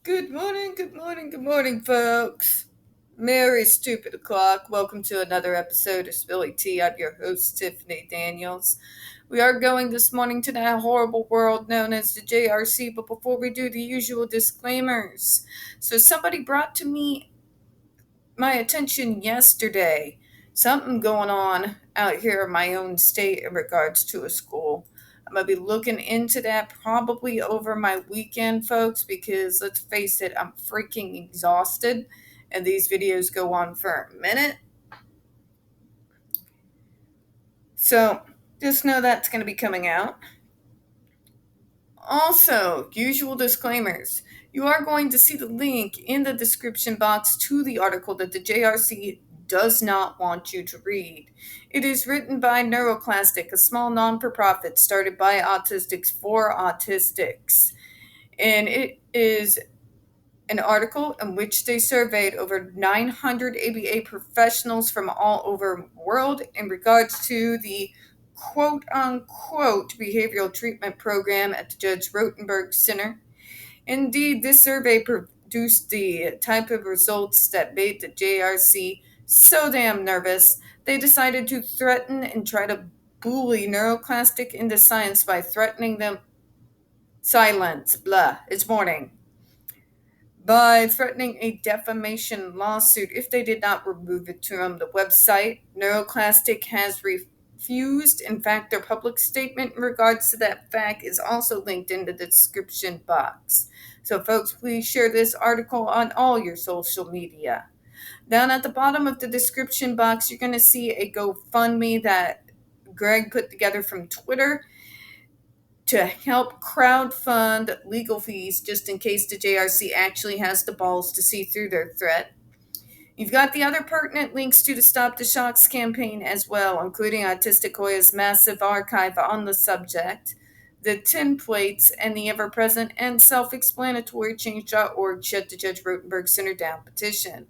Good morning, good morning, good morning, folks. Merry Stupid O'Clock. Welcome to another episode of Spilly Tea. I'm your host, Tiffany Daniels. We are going this morning to that horrible world known as the JRC, but before we do, the usual disclaimers. So, somebody brought to me my attention yesterday something going on out here in my own state in regards to a school. I'm going to be looking into that probably over my weekend, folks, because let's face it, I'm freaking exhausted and these videos go on for a minute. So just know that's going to be coming out. Also, usual disclaimers. You are going to see the link in the description box to the article that the JRC does not want you to read. It is written by NeuroClastic, a small non-for-profit started by autistics for autistics. And it is an article in which they surveyed over 900 ABA professionals from all over the world in regards to the quote-unquote behavioral treatment program at the Judge Rotenberg Center. Indeed, this survey produced the type of results that made the JRC so damn nervous, they decided to threaten and try to bully NeuroClastic into science by threatening them silence, blah, it's morning, by threatening a defamation lawsuit if they did not remove it from the website. NeuroClastic has refused. In fact, their public statement in regards to that fact is also linked in the description box. So, folks, please share this article on all your social media. Down at the bottom of the description box, you're going to see a GoFundMe that Greg put together from Twitter to help crowdfund legal fees just in case the JRC actually has the balls to see through their threat. You've got the other pertinent links to the Stop the Shocks campaign as well, including Autistic Hoya's massive archive on the subject, the templates, and the ever-present and self-explanatory Change.org Shut the Judge Rotenberg Center Down petition.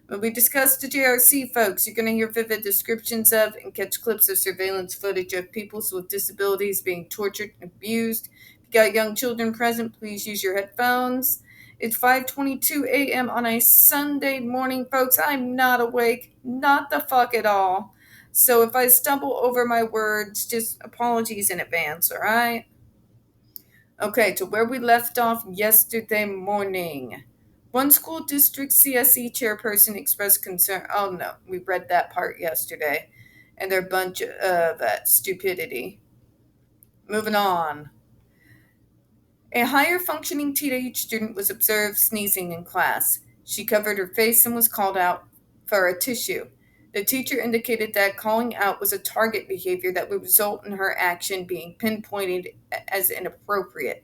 When we discuss the JRC, folks, you're going to hear vivid descriptions of and catch clips of surveillance footage of people with disabilities being tortured and abused. If you got young children present, please use your headphones. It's 5:22 a.m. on a Sunday morning, folks. I'm not awake, not the fuck at all. So if I stumble over my words, just apologies in advance, all right? Okay, to where we left off yesterday morning. One school district CSE chairperson expressed concern. Oh no, we read that part yesterday, and their bunch of stupidity. Moving on. A higher functioning teenage student was observed sneezing in class. She covered her face and was called out for a tissue. The teacher indicated that calling out was a target behavior that would result in her action being pinpointed as inappropriate,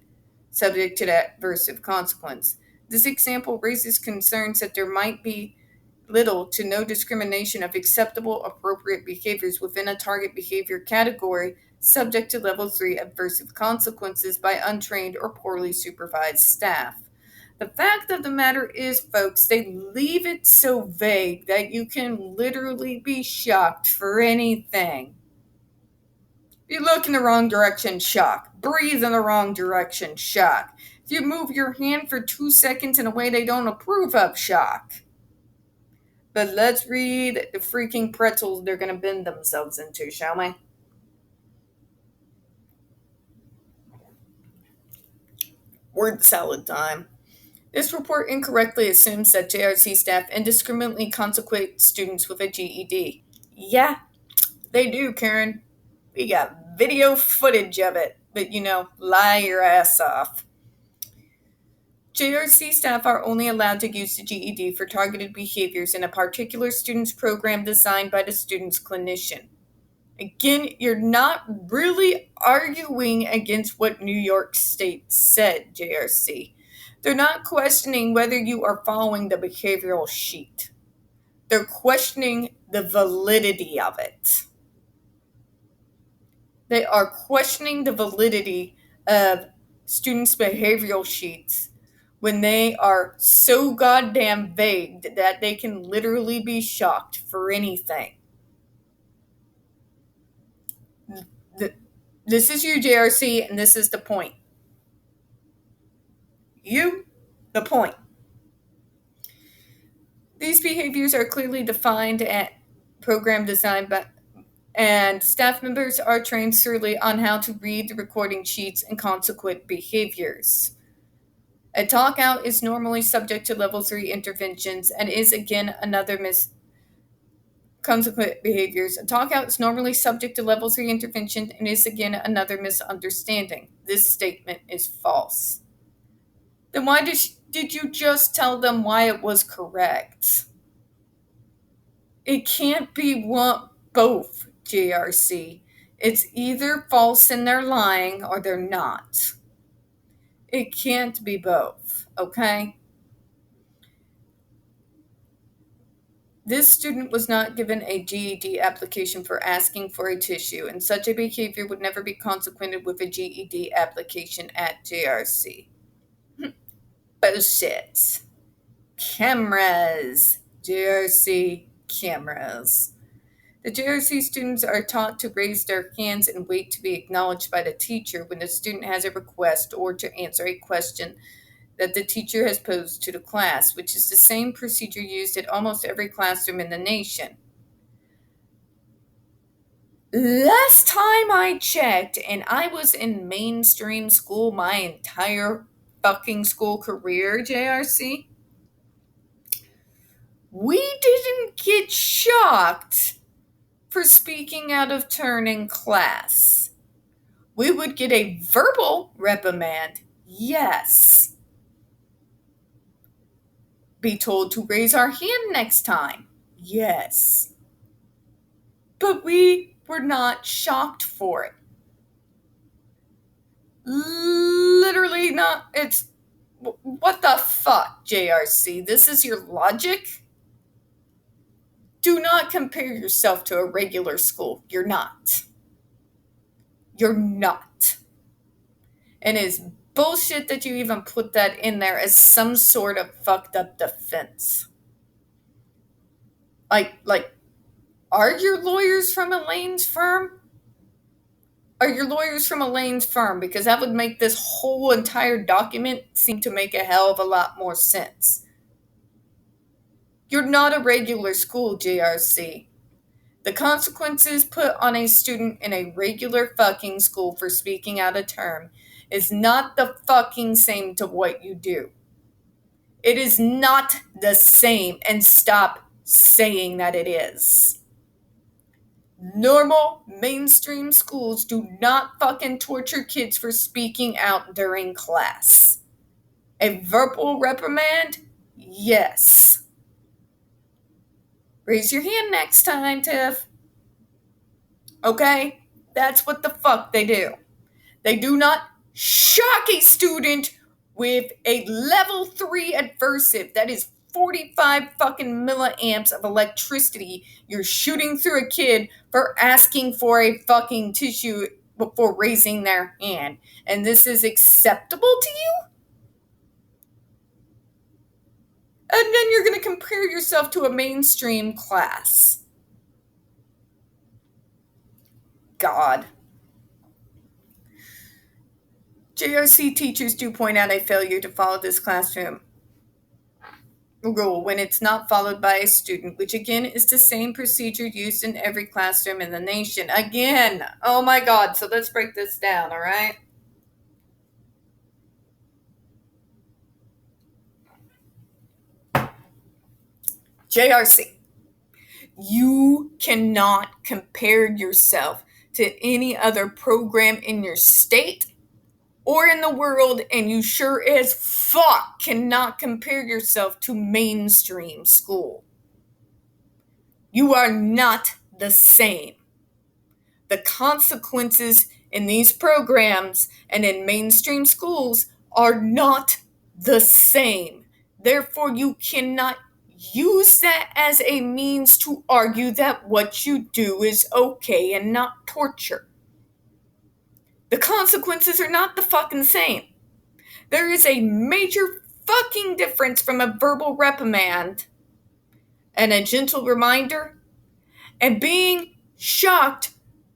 subject to the adverse consequence. This example raises concerns that there might be little to no discrimination of acceptable appropriate behaviors within a target behavior category subject to level 3 adverse consequences by untrained or poorly supervised staff. The fact of the matter is, folks, they leave it so vague that you can literally be shocked for anything. If you look in the wrong direction, shock. Breathe in the wrong direction, shock. If you move your hand for 2 seconds in a way they don't approve of, shock. But let's read the freaking pretzels they're going to bend themselves into, shall we? Word salad time. This report incorrectly assumes that JRC staff indiscriminately consecrate students with a GED. Yeah, they do, Karen. We got video footage of it, but lie your ass off. JRC staff are only allowed to use the GED for targeted behaviors in a particular student's program designed by the student's clinician. Again, you're not really arguing against what New York State said, JRC. They're not questioning whether you are following the behavioral sheet. They're questioning the validity of it. They are questioning the validity of students' behavioral sheets when they are so goddamn vague that they can literally be shocked for anything. This is you, JRC, and this is the point. You the point. These behaviors are clearly defined at program design, and staff members are trained thoroughly on how to read the recording sheets and consequent behaviors. A talkout is normally subject to level 3 interventions and is again another consequent behaviors. A talkout is normally subject to level 3 intervention and is again another misunderstanding. This statement is false. Then why did you just tell them why it was correct? It can't be both, JRC. It's either false and they're lying or they're not. It can't be both, okay? This student was not given a GED application for asking for a tissue, and such a behavior would never be consequented with a GED application at JRC. Bullshit. Cameras. JRC cameras. The JRC students are taught to raise their hands and wait to be acknowledged by the teacher when the student has a request or to answer a question that the teacher has posed to the class, which is the same procedure used at almost every classroom in the nation. Last time I checked, and I was in mainstream school my entire fucking school career, JRC, we didn't get shocked for speaking out of turn in class. We would get a verbal reprimand, yes. Be told to raise our hand next time, yes. But we were not shocked for it. Literally not. It's, what the fuck, JRC? This is your logic? Do not compare yourself to a regular school. You're not. You're not. And it's bullshit that you even put that in there as some sort of fucked up defense. Like, are your lawyers from Elaine's firm? Are your lawyers from Elaine's firm? Because that would make this whole entire document seem to make a hell of a lot more sense. You're not a regular school, JRC. The consequences put on a student in a regular fucking school for speaking out of term is not the fucking same to what you do. It is not the same, and stop saying that it is. Normal mainstream schools do not fucking torture kids for speaking out during class. A verbal reprimand? Yes. Raise your hand next time, Tiff. Okay? That's what the fuck they do. They do not shock a student with a level 3 adversive. That is 45 fucking milliamps of electricity you're shooting through a kid for asking for a fucking tissue before raising their hand. And this is acceptable to you? And then you're going to compare yourself to a mainstream class. God. JRC teachers do point out a failure to follow this classroom rule when it's not followed by a student, which again is the same procedure used in every classroom in the nation. Again, oh my God. So let's break this down, all right? JRC, you cannot compare yourself to any other program in your state or in the world, and you sure as fuck cannot compare yourself to mainstream school. You are not the same. The consequences in these programs and in mainstream schools are not the same. Therefore, you cannot use that as a means to argue that what you do is okay and not torture. The consequences are not the fucking same. There is a major fucking difference from a verbal reprimand and a gentle reminder and being shocked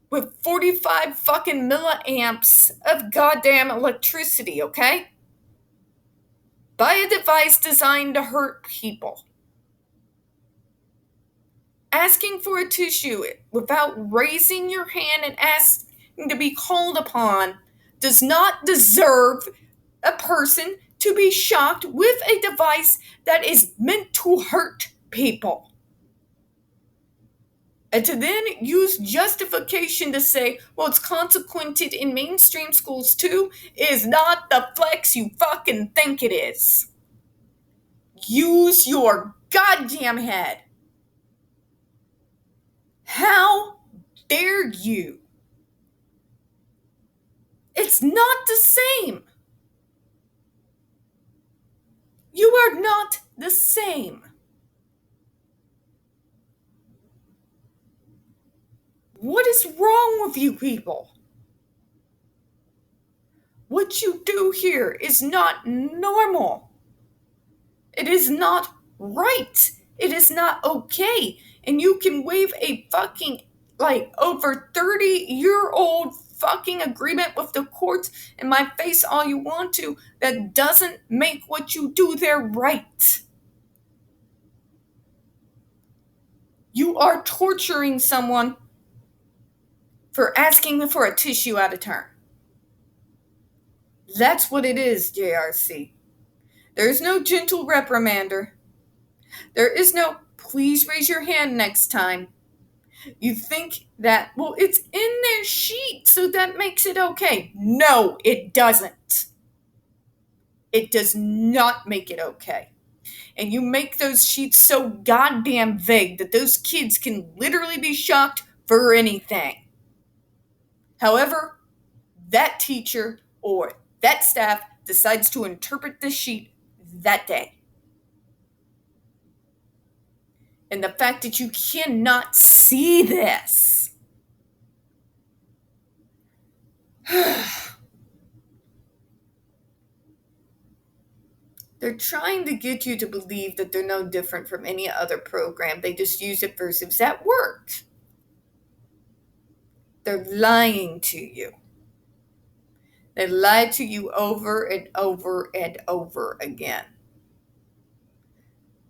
with 45 fucking milliamps of goddamn electricity, okay? by a device designed to hurt people. Asking for a tissue without raising your hand and asking to be called upon does not deserve a person to be shocked with a device that is meant to hurt people. And to then use justification to say, well, it's consequented in mainstream schools too, is not the flex you fucking think it is. Use your goddamn head. How dare you? It's not the same. You are not the same. What is wrong with you people? What you do here is not normal. It is not right. It is not okay. And you can waive a fucking, over 30-year-old fucking agreement with the courts in my face all you want to. That doesn't make what you do there right. You are torturing someone for asking for a tissue out of turn. That's what it is, JRC. There is no gentle reprimander. There is no, please raise your hand next time. You think that, well, it's in their sheet, so that makes it okay. No, it doesn't. It does not make it okay. And you make those sheets so goddamn vague that those kids can literally be shocked for anything. However, that teacher or that staff decides to interpret this sheet that day. And the fact that you cannot see this. They're trying to get you to believe that they're no different from any other program. They just use aversives at work. They're lying to you. They lie to you over and over and over again.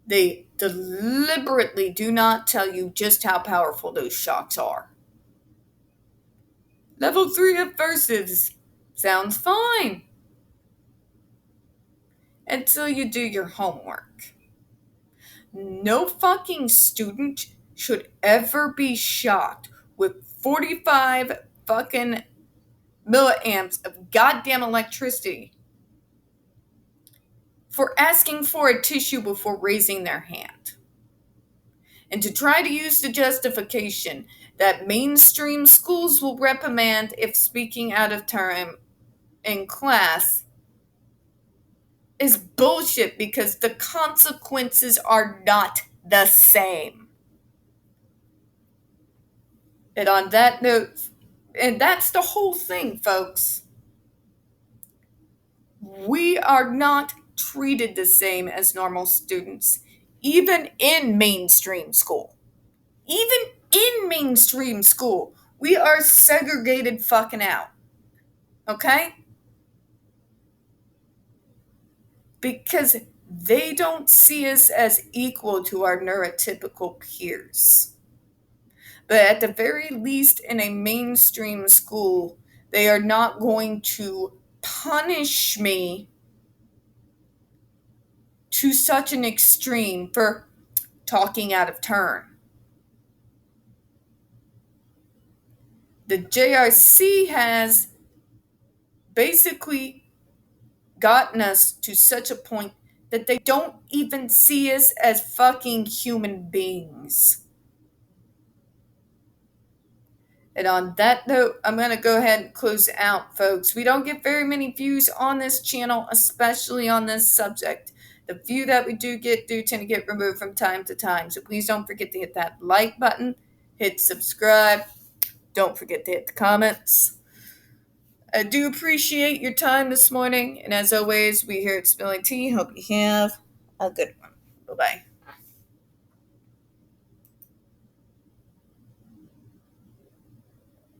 They deliberately do not tell you just how powerful those shocks are. Level 3 aversives sounds fine until you do your homework. No fucking student should ever be shocked with 45 fucking milliamps of goddamn electricity for asking for a tissue before raising their hand. And to try to use the justification that mainstream schools will reprimand if speaking out of turn in class is bullshit, because the consequences are not the same. And on that note, and that's the whole thing, folks. We are not treated the same as normal students, even in mainstream school. Even in mainstream school, we are segregated fucking out. Okay? Because they don't see us as equal to our neurotypical peers. But at the very least, in a mainstream school, they are not going to punish me to such an extreme for talking out of turn. The JRC has basically gotten us to such a point that they don't even see us as fucking human beings. And on that note, I'm going to go ahead and close out, folks. We don't get very many views on this channel, especially on this subject. The few that we do get do tend to get removed from time to time. So please don't forget to hit that like button, hit subscribe. Don't forget to hit the comments. I do appreciate your time this morning. And as always, we here at Spilling Tea hope you have a good one. Bye-bye.